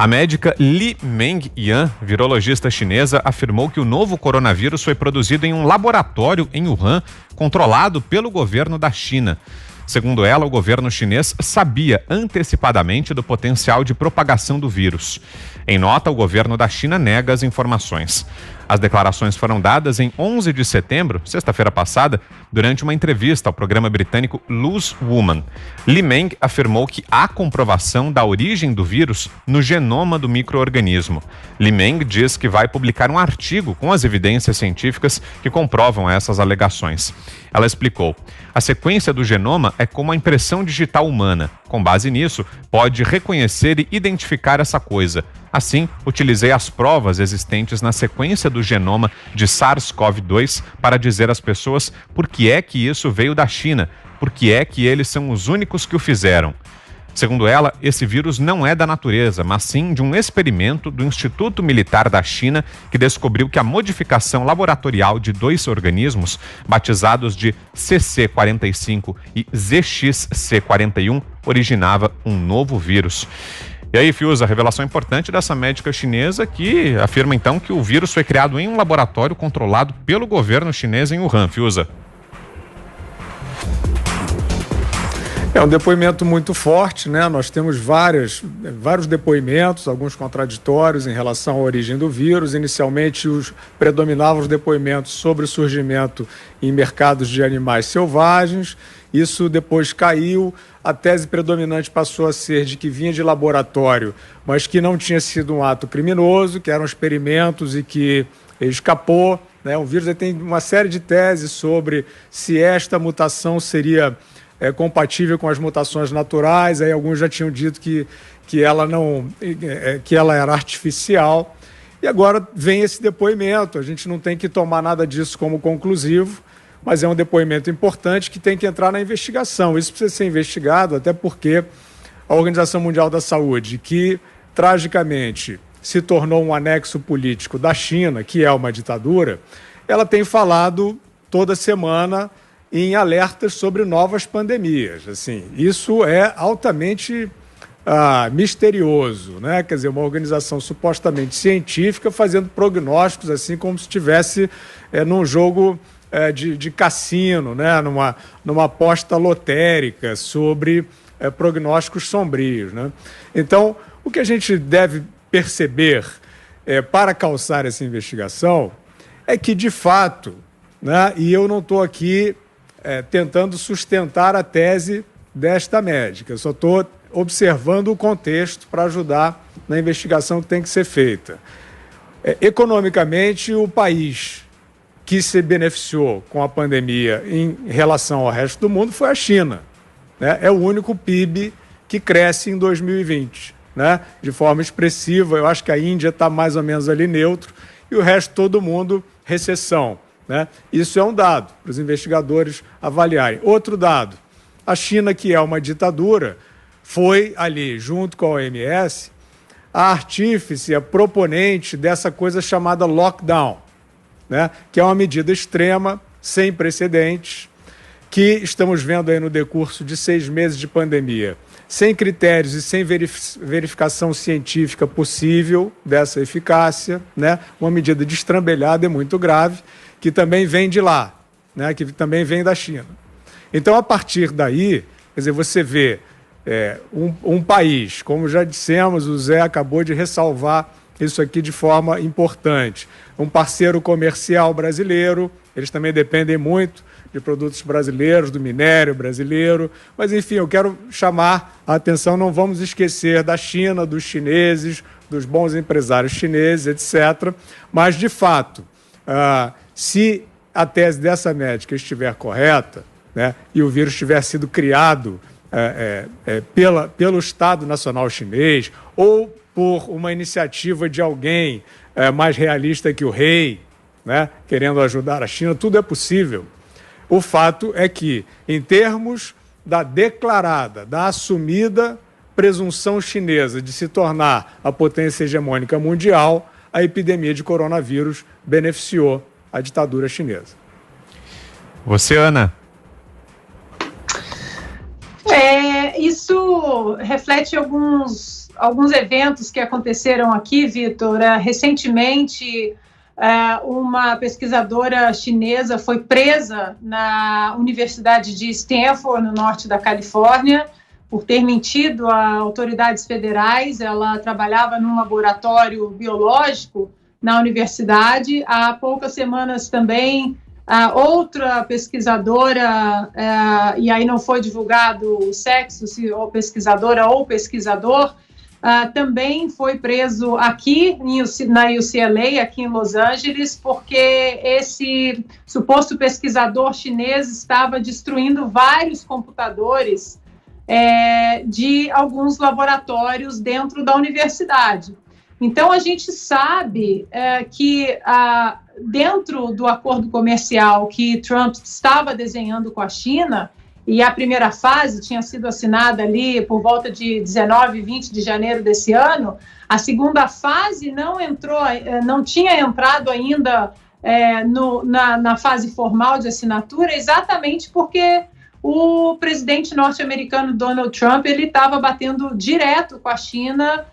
A médica Li Mengyan, virologista chinesa, afirmou que o novo coronavírus foi produzido em um laboratório em Wuhan, controlado pelo governo da China. Segundo ela, o governo chinês sabia antecipadamente do potencial de propagação do vírus. Em nota, o governo da China nega as informações. As declarações foram dadas em 11 de setembro, sexta-feira passada, durante uma entrevista ao programa britânico Loose Woman. Li Meng afirmou que há comprovação da origem do vírus no genoma do micro-organismo. Li Meng diz que vai publicar um artigo com as evidências científicas que comprovam essas alegações. Ela explicou: a sequência do genoma é como a impressão digital humana. Com base nisso, pode reconhecer e identificar essa coisa. Assim, utilizei as provas existentes na sequência do genoma de SARS-CoV-2 para dizer às pessoas por que é que isso veio da China, por que é que eles são os únicos que o fizeram. Segundo ela, esse vírus não é da natureza, mas sim de um experimento do Instituto Militar da China que descobriu que a modificação laboratorial de dois organismos, batizados de CC45 e ZXC41, originava um novo vírus. E aí, Fiuza, revelação importante dessa médica chinesa que afirma então que o vírus foi criado em um laboratório controlado pelo governo chinês em Wuhan. Fiuza. É um depoimento muito forte, né? Nós temos vários depoimentos, alguns contraditórios em relação à origem do vírus. Inicialmente, predominavam os depoimentos sobre o surgimento em mercados de animais selvagens. Isso depois caiu. A tese predominante passou a ser de que vinha de laboratório, mas que não tinha sido um ato criminoso, que eram experimentos e que escapou, né? O vírus tem uma série de teses sobre se esta mutação seria compatível com as mutações naturais. Aí alguns já tinham dito que ela era artificial. E agora vem esse depoimento. A gente não tem que tomar nada disso como conclusivo, mas é um depoimento importante que tem que entrar na investigação. Isso precisa ser investigado, até porque a Organização Mundial da Saúde, que tragicamente se tornou um anexo político da China, que é uma ditadura, ela tem falado toda semana em alertas sobre novas pandemias. Assim, isso é altamente misterioso, né? Quer dizer, uma organização supostamente científica fazendo prognósticos, assim como se estivesse num jogo de cassino, né? Numa aposta lotérica sobre prognósticos sombrios, né? Então, o que a gente deve perceber para calçar essa investigação é que, de fato, né? E eu não estou aqui tentando sustentar a tese desta médica, eu só estou observando o contexto para ajudar na investigação que tem que ser feita. Economicamente, o país que se beneficiou com a pandemia em relação ao resto do mundo foi a China, né? É o único PIB que cresce em 2020, né? De forma expressiva. Eu acho que a Índia está mais ou menos ali neutro e o resto todo mundo recessão, né? Isso é um dado para os investigadores avaliarem. Outro dado: a China, que é uma ditadura, foi ali, junto com a OMS, a artífice, a proponente dessa coisa chamada lockdown, né? Que é uma medida extrema, sem precedentes, que estamos vendo aí no decurso de 6 meses de pandemia, sem critérios e sem verificação científica possível dessa eficácia, né? Uma medida destrambelhada e muito grave, que também vem de lá, né? Que também vem da China. Então, a partir daí, quer dizer, você vê um país, como já dissemos, o Zé acabou de ressalvar isso aqui de forma importante, um parceiro comercial brasileiro, eles também dependem muito de produtos brasileiros, do minério brasileiro, mas enfim, eu quero chamar a atenção, não vamos esquecer da China, dos chineses, dos bons empresários chineses, etc. Mas, de fato, se a tese dessa médica estiver correta, né, e o vírus tiver sido criado pelo Estado Nacional Chinês ou por uma iniciativa de alguém mais realista que o rei, né, querendo ajudar a China, tudo é possível. O fato é que, em termos da declarada, da assumida presunção chinesa de se tornar a potência hegemônica mundial, a epidemia de coronavírus beneficiou a ditadura chinesa. Você, Ana? Isso reflete alguns alguns eventos que aconteceram aqui, Vitor. Recentemente, uma pesquisadora chinesa foi presa na Universidade de Stanford, no norte da Califórnia, por ter mentido a autoridades federais. Ela trabalhava num laboratório biológico na universidade. Há poucas semanas também, outra pesquisadora, e aí não foi divulgado o sexo, se ou pesquisadora ou pesquisador, também foi preso aqui na UCLA, aqui em Los Angeles, porque esse suposto pesquisador chinês estava destruindo vários computadores de alguns laboratórios dentro da universidade. Então, a gente sabe que dentro do acordo comercial que Trump estava desenhando com a China, e a primeira fase tinha sido assinada ali por volta de 19 e 20 de janeiro desse ano, a segunda fase não tinha entrado ainda na fase formal de assinatura, exatamente porque o presidente norte-americano Donald Trump ele estava batendo direto com a China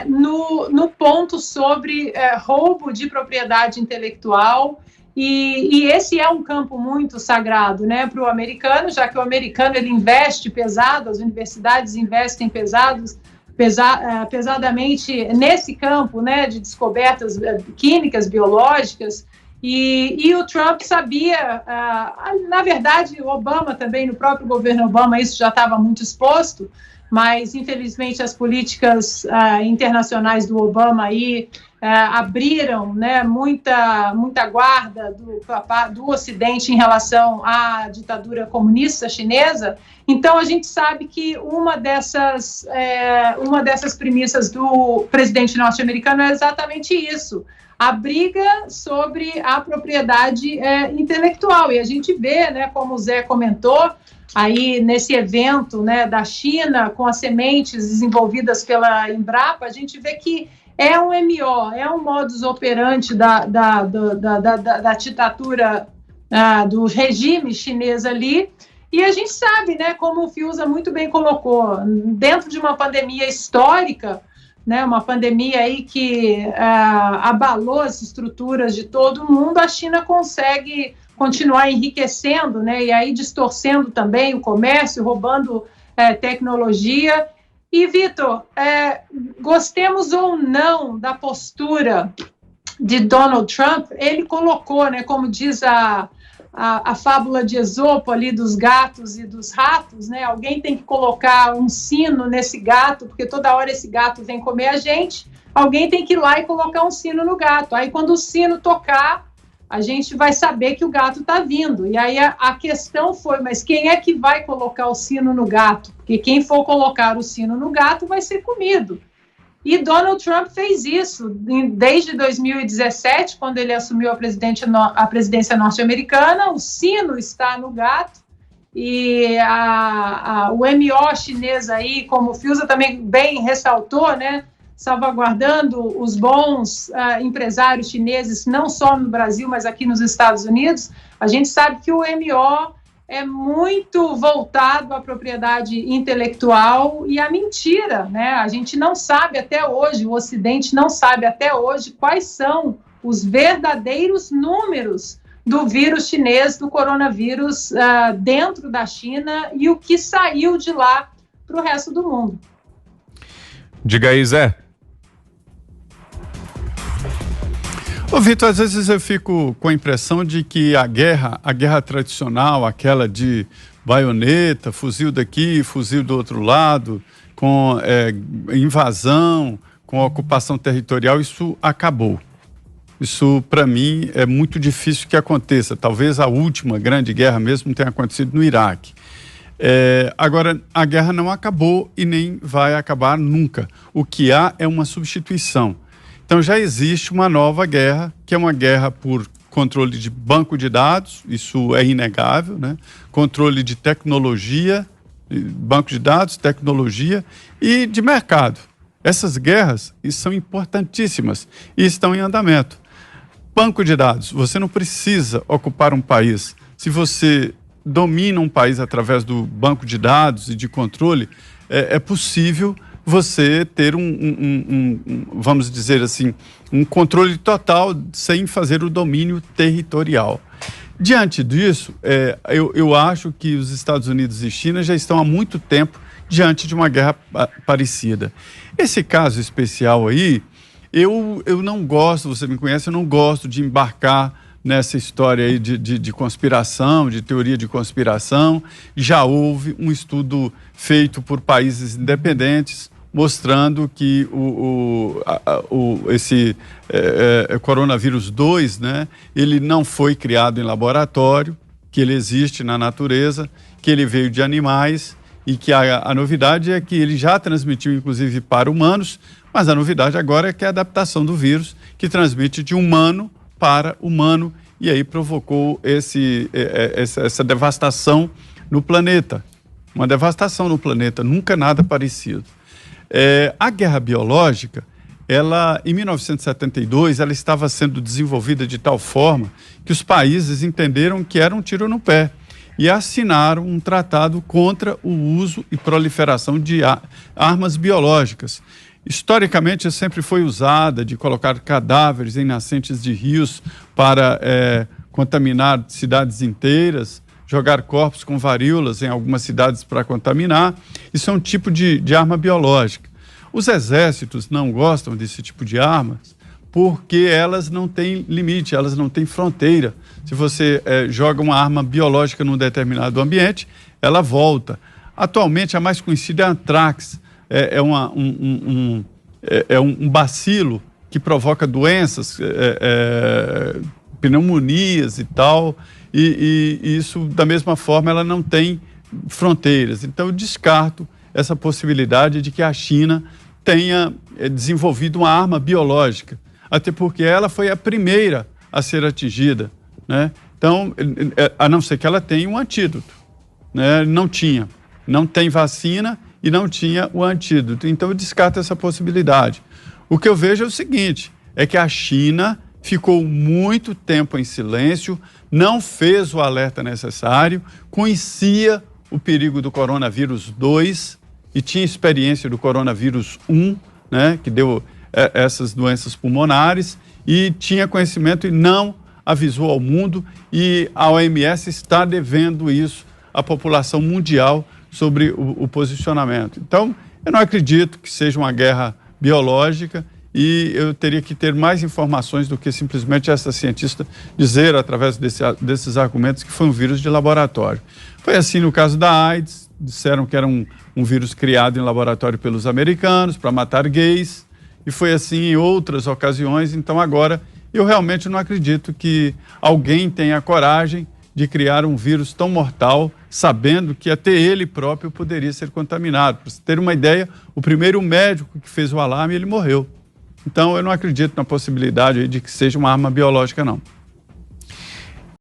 no ponto sobre roubo de propriedade intelectual, e esse é um campo muito sagrado, né, para o americano, já que o americano ele investe pesado, as universidades investem pesadamente nesse campo, né, de descobertas químicas, biológicas, e o Trump sabia, na verdade, o Obama também, no próprio governo Obama, isso já estava muito exposto, mas, infelizmente, as políticas internacionais do Obama aí abriram, né, muita guarda do Ocidente em relação à ditadura comunista chinesa. Então, a gente sabe que uma dessas premissas do presidente norte-americano é exatamente isso, a briga sobre a propriedade intelectual. E a gente vê, né, como o Zé comentou, aí nesse evento, né, da China, com as sementes desenvolvidas pela Embrapa, a gente vê que é um MO, é um modus operandi da ditadura, do regime chinês ali, e a gente sabe, né, como o Fiuza muito bem colocou, dentro de uma pandemia histórica, né, uma pandemia aí que abalou as estruturas de todo mundo, a China consegue continuar enriquecendo, né, e aí distorcendo também o comércio, roubando tecnologia. E, Vitor, gostemos ou não da postura de Donald Trump, ele colocou, né, como diz a fábula de Esopo ali dos gatos e dos ratos, né, alguém tem que colocar um sino nesse gato, porque toda hora esse gato vem comer a gente, alguém tem que ir lá e colocar um sino no gato. Aí, quando o sino tocar, a gente vai saber que o gato está vindo. E aí a questão foi, mas quem é que vai colocar o sino no gato? Porque quem for colocar o sino no gato vai ser comido. E Donald Trump fez isso desde 2017, quando ele assumiu a presidência norte-americana. O sino está no gato. E o MO chinês aí, como o Fiuza também bem ressaltou, né, salvaguardando os bons empresários chineses, não só no Brasil, mas aqui nos Estados Unidos, a gente sabe que o MO é muito voltado à propriedade intelectual e à mentira, né? A gente não sabe até hoje, o Ocidente não sabe até hoje quais são os verdadeiros números do vírus chinês, do coronavírus, dentro da China, e o que saiu de lá para o resto do mundo. Diga aí, Zé. Ô, Vitor, às vezes eu fico com a impressão de que a guerra tradicional, aquela de baioneta, fuzil daqui, fuzil do outro lado, com invasão, com ocupação territorial, isso acabou. Isso, para mim, é muito difícil que aconteça. Talvez a última grande guerra mesmo tenha acontecido no Iraque. Agora, a guerra não acabou e nem vai acabar nunca. O que há é uma substituição. Então já existe uma nova guerra, que é uma guerra por controle de banco de dados, isso é inegável, né? Controle de tecnologia, banco de dados, tecnologia e de mercado. Essas guerras são importantíssimas e estão em andamento. Banco de dados, você não precisa ocupar um país. Se você domina um país através do banco de dados e de controle, é possível você ter vamos dizer assim, um controle total sem fazer o domínio territorial. Diante disso, eu acho que os Estados Unidos e China já estão há muito tempo diante de uma guerra parecida. Esse caso especial aí, eu não gosto, você me conhece, eu não gosto de embarcar nessa história aí de conspiração, de teoria de conspiração. Já houve um estudo feito por países independentes mostrando que esse coronavírus 2, né, ele não foi criado em laboratório, que ele existe na natureza, que ele veio de animais e que a novidade é que ele já transmitiu, inclusive, para humanos, mas a novidade agora é que é a adaptação do vírus, que transmite de humano para humano, e aí provocou essa devastação no planeta. Uma devastação no planeta, nunca nada parecido. A guerra biológica, em 1972, ela estava sendo desenvolvida de tal forma que os países entenderam que era um tiro no pé e assinaram um tratado contra o uso e proliferação de armas biológicas. Historicamente, sempre foi usada de colocar cadáveres em nascentes de rios para contaminar cidades inteiras, jogar corpos com varíolas em algumas cidades para contaminar. Isso é um tipo de arma biológica. Os exércitos não gostam desse tipo de armas porque elas não têm limite, elas não têm fronteira. Se você joga uma arma biológica num determinado ambiente, ela volta. Atualmente, a mais conhecida é a antrax. É um bacilo que provoca doenças, pneumonias e tal, e isso, da mesma forma, ela não tem fronteiras. Então, eu descarto essa possibilidade de que a China tenha desenvolvido uma arma biológica, até porque ela foi a primeira a ser atingida, né? Então, a não ser que ela tenha um antídoto, né? Não tem vacina e não tinha o antídoto. Então, eu descarto essa possibilidade. O que eu vejo é o seguinte, é que a China ficou muito tempo em silêncio, não fez o alerta necessário, conhecia o perigo do coronavírus 2 e tinha experiência do coronavírus 1, né, que deu essas doenças pulmonares, e tinha conhecimento e não avisou ao mundo, e a OMS está devendo isso à população mundial sobre o posicionamento. Então, eu não acredito que seja uma guerra biológica e eu teria que ter mais informações do que simplesmente essa cientista dizer, através desses argumentos, que foi um vírus de laboratório. Foi assim no caso da AIDS, disseram que era um vírus criado em laboratório pelos americanos para matar gays, e foi assim em outras ocasiões. Então agora eu realmente não acredito que alguém tenha coragem de criar um vírus tão mortal, sabendo que até ele próprio poderia ser contaminado. Para você ter uma ideia, o primeiro médico que fez o alarme, ele morreu. Então eu não acredito na possibilidade de que seja uma arma biológica, não.